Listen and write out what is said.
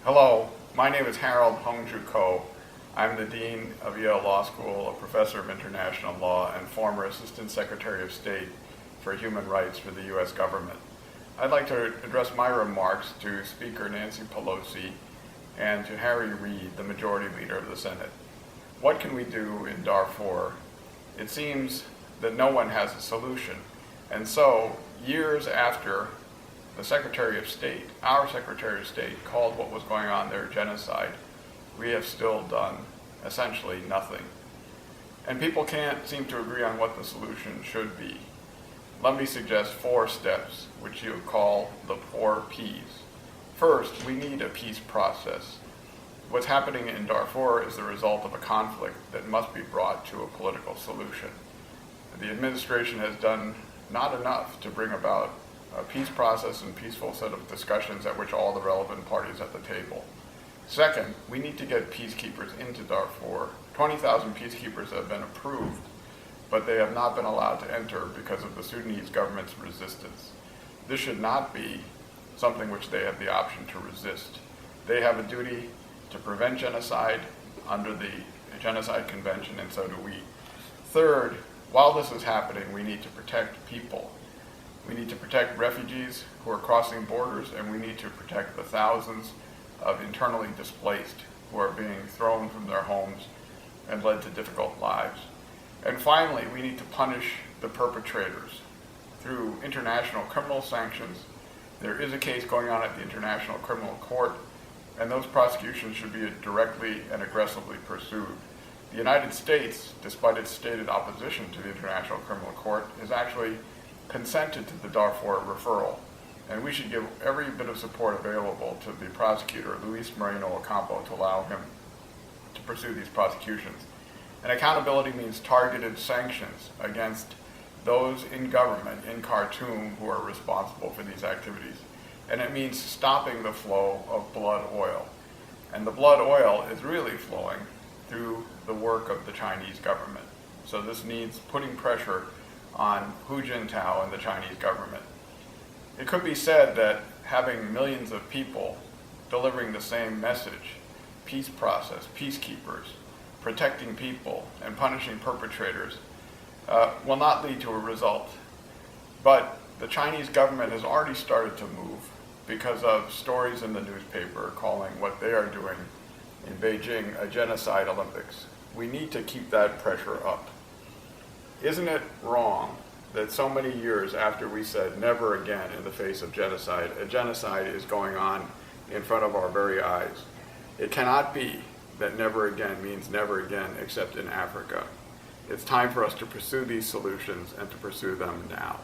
Hello, my name is Harold Hongju Ko. I'm the Dean of Yale Law School, a professor of international law, and former Assistant Secretary of State for Human Rights for the U.S. government. I'd like to address my remarks to Speaker Nancy Pelosi and to Harry Reid, the Majority Leader of the Senate. What can we do in Darfur? It seems that no one has a solution. And so, years after the Secretary of State, our Secretary of State, called what was going on there genocide, we have still done essentially nothing. And people can't seem to agree on what the solution should be. Let me suggest 4 steps, which you call the 4 Ps. First, we need a peace process. What's happening in Darfur is the result of a conflict that must be brought to a political solution. The administration has done not enough to bring about a peace process and peaceful set of discussions at which all the relevant parties at the table. Second, we need to get peacekeepers into Darfur. 20,000 peacekeepers have been approved, but they have not been allowed to enter because of the Sudanese government's resistance. This should not be something which they have the option to resist. They have a duty to prevent genocide under the Genocide Convention, and so do we. Third, while this is happening, we need to protect people. We need to protect refugees who are crossing borders, and we need to protect the thousands of internally displaced who are being thrown from their homes and led to difficult lives. And finally, we need to punish the perpetrators through international criminal sanctions. There is a case going on at the International Criminal Court, and those prosecutions should be directly and aggressively pursued. The United States, despite its stated opposition to the International Criminal Court, has actually consented to the Darfur referral, and we should give every bit of support available to the prosecutor, Luis Moreno Ocampo, to allow him to pursue these prosecutions. And accountability means targeted sanctions against those in government in Khartoum who are responsible for these activities. And it means stopping the flow of blood oil. And the blood oil is really flowing through the work of the Chinese government. So this needs putting pressure on Hu Jintao and the Chinese government. It could be said that having millions of people delivering the same message, peace process, peacekeepers, protecting people, and punishing perpetrators, will not lead to a result. But the Chinese government has already started to move because of stories in the newspaper calling what they are doing in Beijing a genocide Olympics. We need to keep that pressure up. Isn't it wrong that so many years after we said never again in the face of genocide, a genocide is going on in front of our very eyes? It cannot be that never again means never again except in Africa. It's time for us to pursue these solutions and to pursue them now.